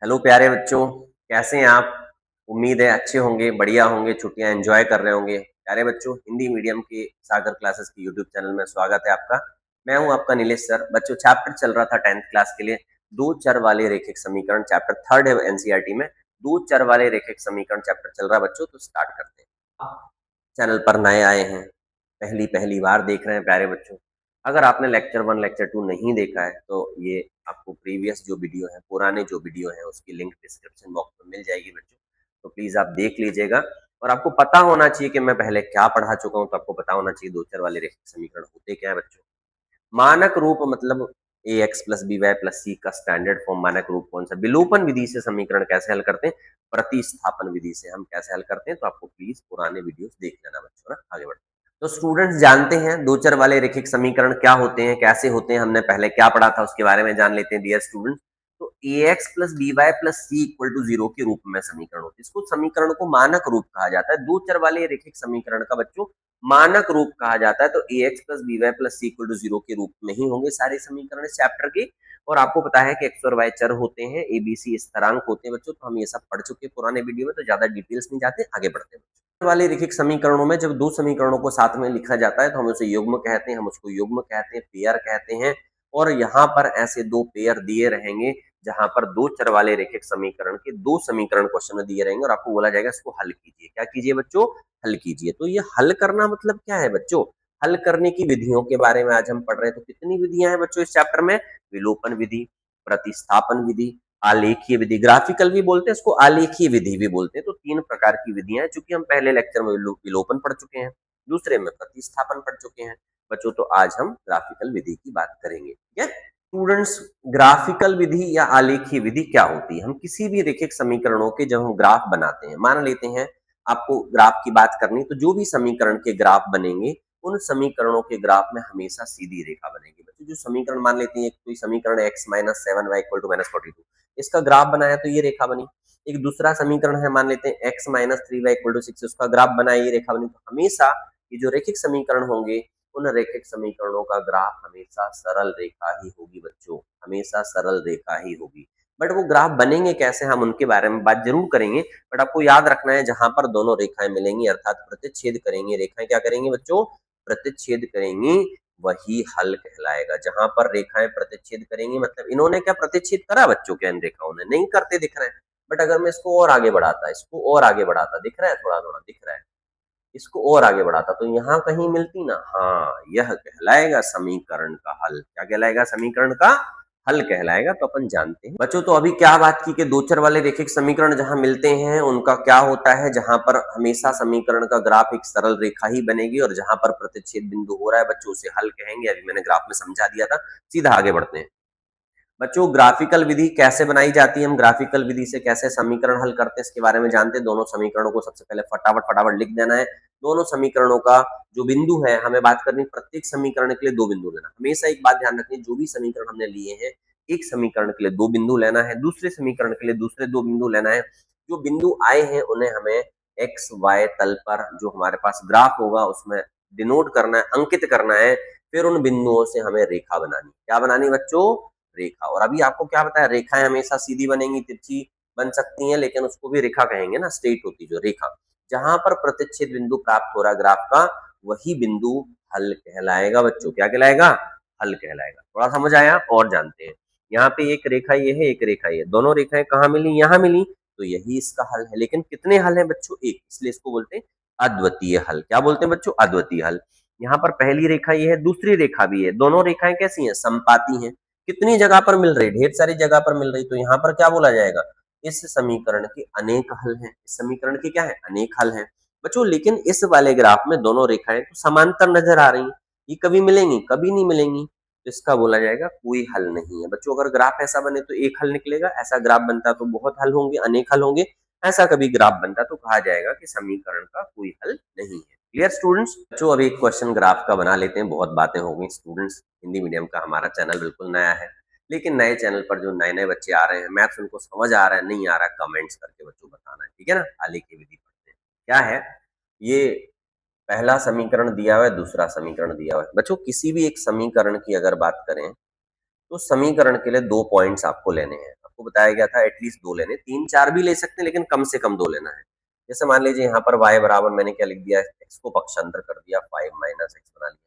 Hello प्यारे बच्चों, कैसे हैं आप? उम्मीद है अच्छे होंगे, बढ़िया होंगे, छुट्टियां एंजॉय कर रहे होंगे। प्यारे बच्चों, हिंदी मीडियम के सागर क्लासेस की यूट्यूब चैनल में स्वागत है आपका। मैं हूं आपका नीलेश सर। बच्चों, चैप्टर चल रहा था 10th क्लास के लिए दो चर वाले रैखिक समीकरण, चैप्टर थर्ड है एनसीईआरटी में। दो चर वाले रैखिक समीकरण चैप्टर चल रहा है बच्चों, तो स्टार्ट करते हैं। चैनल पर नए आए हैं, पहली पहली बार देख रहे हैं प्यारे बच्चों, अगर आपने लेक्चर वन लेक्चर टू नहीं देखा है तो ये आपको प्रीवियस जो वीडियो है, पुराने जो वीडियो है, उसकी लिंक डिस्क्रिप्शन बॉक्स में मिल जाएगी बच्चों। तो प्लीज आप देख लीजिएगा। और आपको पता होना चाहिए कि मैं पहले क्या पढ़ा चुका हूँ, तो आपको पता होना चाहिए दो चर वाले रैखिक समीकरण होते क्या है बच्चों। मानक रूप मतलब A X plus B Y plus C का स्टैंडर्ड फॉर्म मानक रूप कौन सा? विलोपन विधि से समीकरण कैसे हल करते हैं, प्रतिस्थापन विधि से हम कैसे हल करते हैं। तो आपको प्लीज पुराने वीडियोस देख लेना बच्चों ना। आगे बढ़ते हैं। तो स्टूडेंट्स जानते हैं दो चर वाले रैखिक समीकरण क्या होते हैं, कैसे होते हैं, हमने पहले क्या पढ़ा था उसके बारे में जान लेते हैं डियर स्टूडेंट्स। तो A X plus B Y plus C equal to zero के रूप में समीकरण होते हैं। इसको समीकरण को मानक रूप कहा जाता है। दो चर वाले रैखिक समीकरण का बच्चों मानक रूप कहा जाता है। तो A X plus B Y plus C equal to zero के रूप में ही होंगे सारे समीकरण इस चैप्टर के। और आपको पता है कि एक्स और वाई चर होते हैं, ए बी सी स्थिरांक होते हैं बच्चों। तो हम ये सब पढ़ चुके हैं पुराने वीडियो में, तो ज्यादा डिटेल्स नहीं जाते, आगे बढ़ते हैं। वाले रैखिक समीकरणों में जब दो समीकरणों को साथ में लिखा जाता है तो हम उसे युग्म कहते हैं, हम उसको युग्म कहते हैं, पेयर कहते हैं। और यहाँ पर ऐसे दो पेयर दिए रहेंगे जहां पर दो चर वाले रैखिक समीकरण के दो समीकरण क्वेश्चन में दिए रहेंगे और आपको बोला जाएगा इसको हल कीजिए। क्या कीजिए बच्चों? हल कीजिए। तो ये हल करना मतलब क्या है बच्चों? हल करने की विधियों के बारे में आज हम पढ़ रहे हैं। तो कितनी विधियां हैं बच्चों इस चैप्टर में? विलोपन विधि, प्रतिस्थापन विधि, आलेखीय विधि, ग्राफिकल भी बोलते हैं इसको, आलेखीय विधि भी बोलते हैं। तो तीन प्रकार की विधियां हैं। चूंकि हम पहले लेक्चर में विलोपन पढ़ चुके हैं, दूसरे में प्रतिस्थापन पढ़ चुके हैं बच्चों, तो आज हम ग्राफिकल विधि की बात करेंगे। ठीक है स्टूडेंट्स, ग्राफिकल विधि या आलेखीय विधि क्या होती है? हम किसी भी रैखिक समीकरणों के जब हम ग्राफ बनाते हैं, मान लेते हैं आपको ग्राफ की बात करनी, तो जो भी समीकरण के ग्राफ बनेंगे उन समीकरणों के ग्राफ में हमेशा सीधी रेखा बनेगी बच्चों। जो समीकरण मान लेते हैं, कोई समीकरण X minus seven Y equal to minus 42, इसका ग्राफ बनाया तो ये रेखा बनी। एक दूसरा समीकरण है, मान लेते हैं X minus three Y equal to six, उसका ग्राफ बनाया, ये रेखा बनी। तो हमेशा ये जो रैखिक समीकरण होंगे उन रैखिक समीकरणों का ग्राफ हमेशा सरल रेखा ही होगी बच्चों, हमेशा सरल रेखा ही होगी। बट वो ग्राफ बनेंगे कैसे, हम उनके बारे में बात जरूर करेंगे। बट आपको याद रखना है जहां पर दोनों रेखाएं मिलेंगी अर्थात प्रतिच्छेद करेंगे, रेखाएं क्या करेंगी बच्चों? प्रतिच्छेद करेंगी, वही हल कहलाएगा। जहां पर रेखाएं प्रतिच्छेद करेंगी मतलब इन्होंने क्या प्रतिच्छेद करा बच्चों? क्या इन रेखाओं ने? नहीं करते दिख रहे हैं। बट अगर मैं इसको और आगे बढ़ाता, इसको और आगे बढ़ाता, दिख रहा है थोड़ा थोड़ा दिख रहा है, इसको और आगे बढ़ाता तो यहाँ कहीं मिलती ना। हाँ, यह कहलाएगा समीकरण का हल। क्या कहलाएगा? समीकरण का हल कहलाएगा। तो अपन जानते हैं बच्चों। तो अभी क्या बात की कि दो चर वाले रैखिक समीकरण जहां मिलते हैं उनका क्या होता है? जहां पर हमेशा समीकरण का ग्राफ एक सरल रेखा ही बनेगी और जहां पर प्रतिच्छेद बिंदु हो रहा है बच्चों उसे हल कहेंगे। अभी मैंने ग्राफ में समझा दिया था। सीधा आगे बढ़ते हैं बच्चों। ग्राफिकल विधि कैसे बनाई जाती है, हम ग्राफिकल विधि से कैसे समीकरण हल करते हैं इसके बारे में जानते हैं। दोनों समीकरणों को सबसे पहले फटाफट फटाफट लिख देना है। दोनों समीकरणों का जो बिंदु है हमें बात करनी, प्रत्येक समीकरण के लिए दो बिंदु लेना। हमेशा एक बात ध्यान रखनी, जो भी समीकरण हमने लिए हैं, एक समीकरण के लिए दो बिंदु लेना है, दूसरे समीकरण के लिए दूसरे दो बिंदु लेना है। जो बिंदु आए हैं उन्हें हमें एक्स वाई तल पर जो हमारे पास ग्राफ होगा उसमें डिनोट करना है, अंकित करना है। फिर उन बिंदुओं से हमें रेखा बनानी। क्या बनानी बच्चों? रेखा। और अभी आपको क्या बताया, रेखाएं हमेशा सीधी बनेंगी, तिरछी बन सकती हैं, लेकिन उसको भी रेखा कहेंगे ना, स्ट्रेट होती जो रेखा। जहां पर प्रतिच्छेद बिंदु प्राप्त हो रहा ग्राफ का, वही बिंदु हल कहलाएगा बच्चों। क्या कहलाएगा? हल कहलाएगा। थोड़ा समझ आया? और जानते हैं, यहाँ पे एक रेखा ये है, एक रेखा ये, दोनों रेखाएं कहाँ मिली? यहाँ मिली, तो यही इसका हल है। लेकिन कितने हल है बच्चों? एक, इसलिए इसको बोलते हैं अद्वितीय हल। क्या बोलते हैं बच्चों? अद्वितीय हल। यहाँ पर पहली रेखा ये है, दूसरी रेखा भी है, दोनों रेखाएं कैसी हैं? समपाती हैं। कितनी जगह पर मिल रही? ढेर सारी जगह पर मिल रही। तो यहाँ पर क्या बोला जाएगा? इस समीकरण के अनेक हल हैं। इस समीकरण के क्या है? अनेक हल हैं बच्चों। लेकिन इस वाले ग्राफ में दोनों रेखाएं तो समांतर नजर आ रही हैं, ये कभी मिलेंगी? कभी नहीं मिलेंगी। तो इसका बोला जाएगा कोई हल नहीं है बच्चों। अगर ग्राफ ऐसा बने तो एक हल निकलेगा, ऐसा ग्राफ बनता तो बहुत हल होंगे, अनेक हल होंगे। ऐसा कभी ग्राफ बनता तो कहा जाएगा कि समीकरण का कोई हल नहीं है। Clear students? बच्चों अभी एक क्वेश्चन ग्राफ का बना लेते हैं, बहुत बातें हो गई स्टूडेंट्स। हिंदी मीडियम का हमारा चैनल बिल्कुल नया है, लेकिन नए चैनल पर जो नए नए बच्चे आ रहे हैं, मैथ्स उनको समझ आ रहा है नहीं आ रहा है, कमेंट्स करके बच्चों बताना है, ठीक है ना। आले की विधि पढ़ते हैं। क्या है ये? पहला समीकरण दिया हुआ है, दूसरा समीकरण दिया हुआ है बच्चों। किसी भी एक समीकरण की अगर बात करें तो समीकरण के लिए दो पॉइंट्स आपको लेने हैं। आपको बताया गया था एटलीस्ट 2 लेने, 3-4 भी ले सकते हैं लेकिन कम से कम 2 लेना है। जैसे मान लीजिए यहाँ पर y बराबर मैंने क्या लिख दिया, x को पक्षांतर कर दिया, 5 माइनस x बना लिया।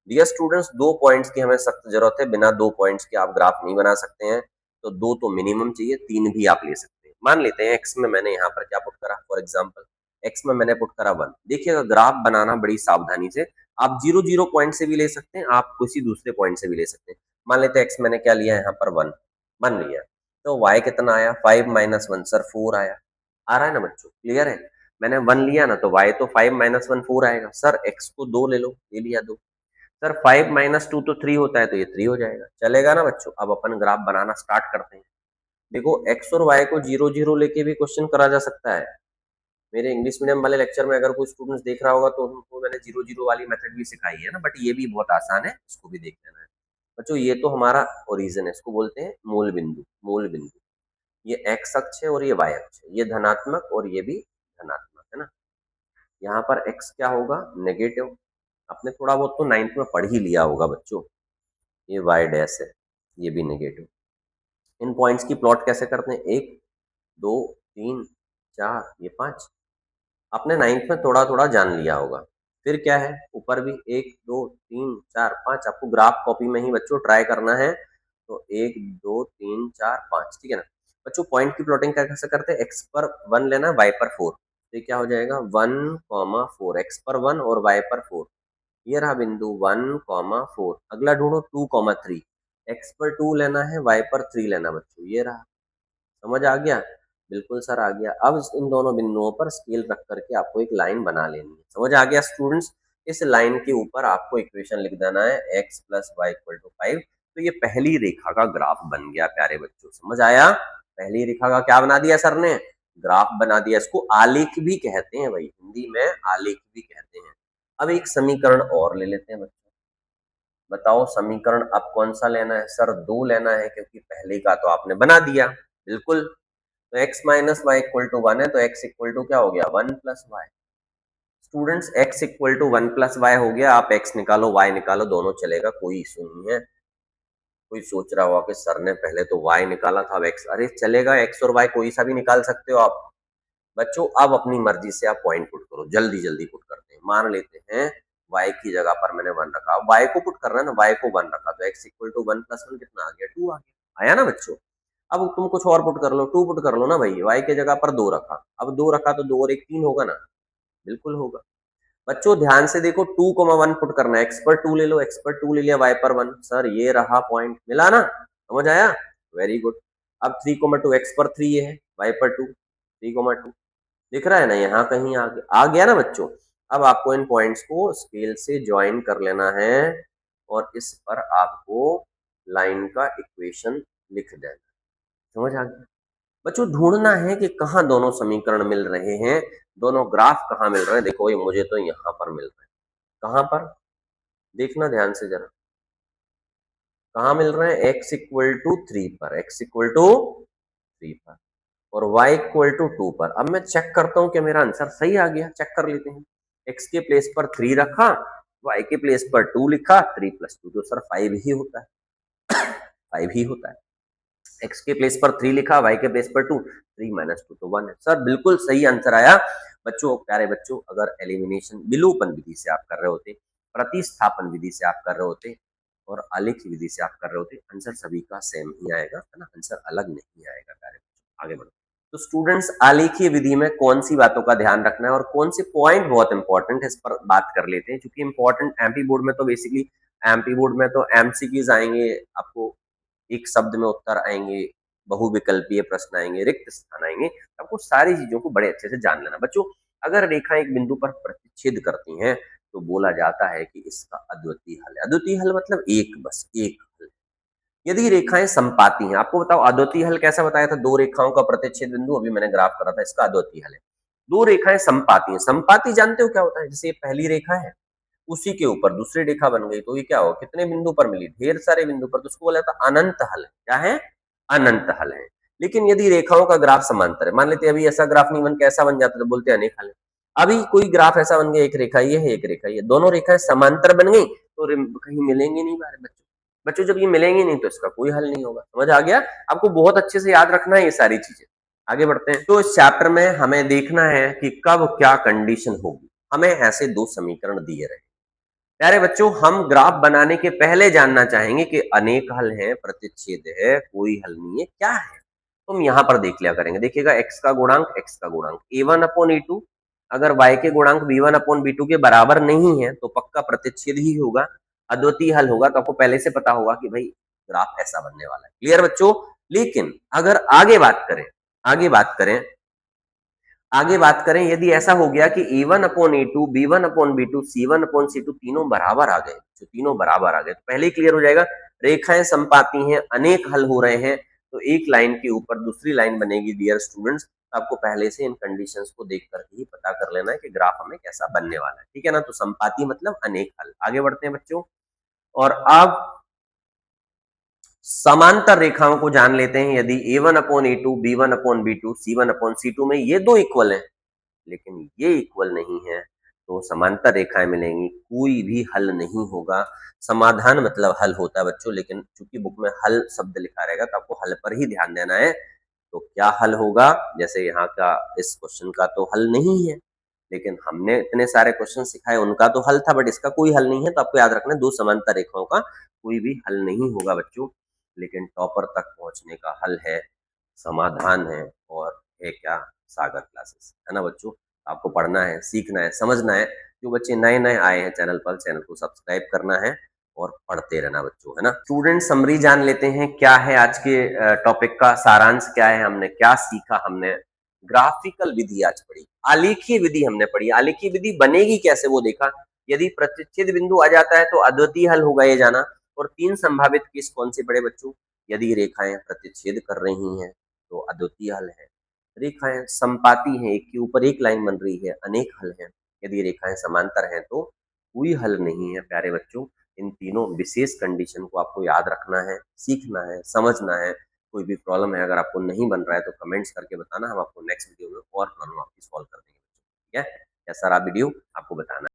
डियर स्टूडेंट्स, 2 पॉइंट्स की हमें सख्त जरूरत है, बिना 2 पॉइंट्स के आप ग्राफ नहीं बना सकते हैं, तो 2 तो मिनिमम चाहिए, 3 भी आप ले सकते हैं। मान लेते हैं x में मैंने यहाँ पर क्या पुट करा, फॉर एग्जाम्पल x में मैंने पुट करा 1। देखिएगा ग्राफ बनाना बड़ी सावधानी से, आप 0-0 पॉइंट से भी ले सकते हैं, आप किसी दूसरे पॉइंट से भी ले सकते हैं। मान लेते हैं x मैंने क्या लिया यहाँ पर 1 मान लिया, तो y कितना आया, 5 माइनस 1 सर 4 आया। आ रहा है ना बच्चों, क्लियर है? मैंने 1 लिया ना, तो y तो 5 माइनस 1 4 आएगा। सर x को 2 ले लो, ले लिया 2। सर 5 माइनस 2 तो 3 होता है, तो ये 3 हो जाएगा, चलेगा ना बच्चों? अब अपन ग्राफ बनाना स्टार्ट करते हैं। देखो x और y को 0-0 लेके भी क्वेश्चन करा जा सकता है। मेरे इंग्लिश मीडियम वाले लेक्चर में अगर कोई स्टूडेंट्स देख रहा होगा तो उनको मैंने 0-0 वाली मेथड भी सिखाई है ना, बट ये भी बहुत आसान है, इसको भी देख लेना है बच्चों। ये तो हमारा ओरिजिन है, इसको बोलते हैं मूल बिंदु। मूल बिंदु, ये x अक्ष है और ये y अक्ष है, ये धनात्मक और ये भी धनात्मक है ना। यहाँ पर x क्या होगा, नेगेटिव। आपने थोड़ा बहुत तो 9th में पढ़ ही लिया होगा बच्चों। ये y डैश है, ये भी नेगेटिव। इन पॉइंट्स की प्लॉट कैसे करते हैं, 1 2 3 4 ये 5। आपने 9th में थोड़ा थोड़ा जान लिया होगा। फिर क्या है, ऊपर भी 1 2 3 4 5, आपको ग्राफ कॉपी में ही बच्चों ट्राई करना है। तो 1 2 3 4 5, ठीक है ना बच्चों। पॉइंट की प्लॉटिंग कैसे करते हैं, एक्स पर 1 लेना, वाई पर 4, तो ये क्या हो जाएगा 1,4, एक्स पर 1 और वाई पर 4। ये रहा बिंदु 1,4। अगला ढूंढो 2,3, एक्स पर 2 लेना है, वाई पर 3 लेना बच्चों, ये रहा। समझ आ गया? बिल्कुल सर आ गया। अब इन दोनों बिंदुओं पर स्केल रख करके आपको एक लाइन बना लेनी है। समझ आ गया स्टूडेंट्स? इस लाइन के ऊपर आपको इक्वेशन लिख देना है, x plus Y equal to 5। तो ये पहली रेखा का ग्राफ बन गया प्यारे बच्चों, समझ आया? पहली रेखा का क्या बना दिया सर ने, ग्राफ बना दिया। इसको आलेख भी कहते हैं भाई, हिंदी में आलेख भी कहते हैं। अब एक समीकरण और ले लेते हैं बच्चों। बताओ समीकरण अब कौन सा लेना है, सर 2 लेना है, क्योंकि पहले का तो आपने बना दिया। बिल्कुल, तो x minus Y equal to 1 है, तो x इक्वल टू क्या हो गया, 1 plus Y. Students x equal to 1 plus Y हो गया, आप x निकालो y निकालो, दोनों चलेगा, कोई इशू नहीं है। कोई सोच रहा होगा कि सर ने पहले तो y निकाला था अब x, अरे चलेगा, x और y कोई सा भी निकाल सकते हो आप बच्चों। अब अपनी मर्जी से आप पॉइंट पुट करो, जल्दी जल्दी पुट करते हैं। मान लेते हैं y की जगह पर मैंने 1 रखा, y को पुट करना है ना, y को 1 रखा, तो x इक्वल टू 1 प्लस 1 कितना आ गया, 2 आ गया। आया ना बच्चों? अब तुम कुछ और पुट कर लो, 2 पुट कर लो ना भाई, y की जगह पर 2 रखा, अब 2 रखा तो 2 और 1 3 होगा ना, बिल्कुल होगा। बच्चों ध्यान से देखो, 2,1 पुट करना है, x पर 2 ले लो, x पर 2 ले लिया, y पर 1, सर ये रहा पॉइंट, मिला ना, समझ आया? Very good. अब 3,2 x पर 3 ये है, y पर 2, 3,2 दिख रहा है ना, यहाँ कहीं आ गया ना बच्चों। अब आपको इन पॉइंट्स को स्केल से ज्वाइन कर लेना है और इस पर आपको लाइन का इक्वेशन लिख देना। समझ आ गया बच्चों? ढूंढना है कि कहाँ दोनों समीकरण मिल रहे हैं, दोनों ग्राफ कहाँ मिल रहे हैं। देखो ये मुझे तो यहाँ पर मिल रहे हैं, कहाँ पर, देखना ध्यान से जरा, कहाँ मिल रहे हैं, x इक्वल टू 3 पर, x इक्वल टू 3 पर और y इक्वल टू 2 पर। अब मैं चेक करता हूँ कि मेरा आंसर सही आ गया, चेक कर लेते हैं। x के प्लेस पर 3 रखा, y के प्लेस पर 2 लिखा, 3 प्लस 2 तो सर 5 ही होता है, 5 ही होता है। x के प्लेस पर 3 लिखा, y के प्लेस पर 2, 3 माइनस 2 तो 1 है। सर बिल्कुल सही आंसर आया बच्चों। प्यारे बच्चों, अगर एलिमिनेशन विलोपन विधि से आप कर रहे होते, प्रतिस्थापन विधि से आप कर रहे होते और आलेख विधि से आप कर रहे होते, आंसर सभी का सेम ही आएगा, है ना, आंसर अलग नहीं आएगा। प्यारे बच्चों आगे बढ़ो। तो स्टूडेंट्स, आलेखीय विधि में कौन सी बातों का ध्यान रखना है और कौन से पॉइंट बहुत इंपॉर्टेंट है, इस पर बात कर लेते हैं। क्योंकि इंपॉर्टेंट एमपी बोर्ड में तो बेसिकली, एमपी बोर्ड में तो एमसीक्यूज आएंगे, आपको एक शब्द में उत्तर आएंगे, बहुविकल्पीय प्रश्न आएंगे, रिक्त स्थान आएंगे, आपको सारी चीजों को बड़े अच्छे से जान लेना बच्चों। अगर रेखा एक बिंदु पर प्रतिच्छेद करती हैं तो बोला जाता है कि इसका अद्वितीय हल है। अद्वितीय हल मतलब एक, बस एक हल। यदि रेखाएं संपाती हैं, आपको बताओ अद्वितीय हल कैसा बताया था, दो रेखाओं का प्रतिच्छेद बिंदु, अभी मैंने ग्राफ करा था, इसका अद्वितीय हल है। दो रेखाएं संपाती हैं, संपाती जानते हो क्या होता है, जैसे ये पहली रेखा है, उसी के ऊपर दूसरी रेखा बन गई, तो ये क्या हो, कितने बिंदु पर मिली, ढेर सारे बिंदु पर, तो उसको बोला था अनंत हल। क्या है, अनंत हल है। लेकिन यदि रेखाओं का ग्राफ समांतर है, मान लेते अभी ऐसा ग्राफ नहीं बन के ऐसा बन जाता तो बोलते अनेक हल है। अभी कोई ग्राफ ऐसा बन गया, एक रेखा ये है, एक रेखा ये, दोनों रेखाएं समांतर बन गई तो कहीं मिलेंगे नहीं हमारे बच्चों, बच्चों जब ये मिलेंगे नहीं तो इसका कोई हल नहीं होगा। समझ आ गया? आपको बहुत अच्छे से याद रखना है ये सारी चीजें। आगे बढ़ते हैं। तो इस चैप्टर में हमें देखना है कि कब क्या कंडीशन होगी। हमें ऐसे दो समीकरण दिए रहे। प्यारे बच्चों, हम ग्राफ बनाने के पहले जानना चाहेंगे कि अनेक हल है, प्रतिच्छेद है, कोई हल नहीं है, क्या है। तो हम यहाँ पर देख लिया करेंगे। देखिएगा, x का गुणांक a1 अपॉन a2, अगर y के गुणांक b1 अपॉन b2 के बराबर नहीं है तो पक्का प्रतिच्छेद ही होगा, अद्वितीय हल होगा। तो आपको पहले से पता होगा कि भाई ग्राफ ऐसा बनने वाला है। क्लियर बच्चों? लेकिन अगर आगे बात करें आगे बात करें, यदि ऐसा हो गया कि a1 upon a2, b1 upon b2, c1 upon c2 तीनों बराबर आ गए, तो तीनों बराबर आ गए तो पहले ही क्लियर हो जाएगा, रेखाएं समपाती हैं, अनेक हल हो रहे हैं, तो एक लाइन के ऊपर दूसरी लाइन बनेगी। डियर स्टूडेंट्स, आपको पहले से इन कंडीशंस को देख करके ही पता कर लेना है कि ग्राफ हमें कैसा बनने वाला है। ठीक है ना? तो समपाती मतलब अनेक हल। आगे बढ़ते हैं बच्चों, और अब समांतर रेखाओं को जान लेते हैं। यदि a1 upon a2, b1 upon b2, c1 upon c2 में ये दो इक्वल है लेकिन ये इक्वल नहीं है तो समांतर रेखाएं मिलेंगी, कोई भी हल नहीं होगा। समाधान मतलब हल होता है बच्चों, लेकिन चूंकि बुक में हल शब्द लिखा रहेगा तो आपको हल पर ही ध्यान देना है। तो क्या हल होगा? जैसे यहाँ का इस क्वेश्चन का तो हल नहीं है, लेकिन हमने इतने सारे क्वेश्चन सिखाए उनका तो हल था, बट इसका कोई हल नहीं है। तो आपको याद रखना है, दो समांतर रेखाओं का कोई भी हल नहीं होगा बच्चों। लेकिन टॉपर तक पहुंचने का हल है, समाधान है, और है क्या? सागर क्लासेस, है ना बच्चों? आपको पढ़ना है, सीखना है, समझना है। जो बच्चे नए नए आए हैं चैनल पर, चैनल को सब्सक्राइब करना है और पढ़ते रहना बच्चों, है ना? स्टूडेंट, समरी जान लेते हैं क्या है आज के टॉपिक का सारांश, क्या है, हमने क्या सीखा। हमने ग्राफिकल विधि आज पढ़ी, आलेखीय विधि हमने पढ़ी। आलेखीय विधि बनेगी कैसे वो देखा। यदि प्रतिच्छेद बिंदु आ जाता है तो अद्वितीय हल होगा ये जाना। और तीन संभावित केस कौन से पड़े बच्चों? यदि रेखाएं प्रतिच्छेद कर रही हैं तो अद्वितीय हल है, रेखाएं संपाती हैं, एक के ऊपर एक लाइन बन रही है, अनेक हल हैं। यदि रेखाएं समांतर हैं तो कोई हल नहीं है। प्यारे बच्चों, इन तीनों विशेष कंडीशन को आपको याद रखना है, सीखना है, समझना है। कोई भी प्रॉब्लम है अगर आपको नहीं बन रहा है तो कमेंट्स करके बताना, हम आपको नेक्स्ट वीडियो में और प्रॉब्लम आपकी सॉल्व कर देंगे। ठीक है? कैसा रहा वीडियो आपको बताना।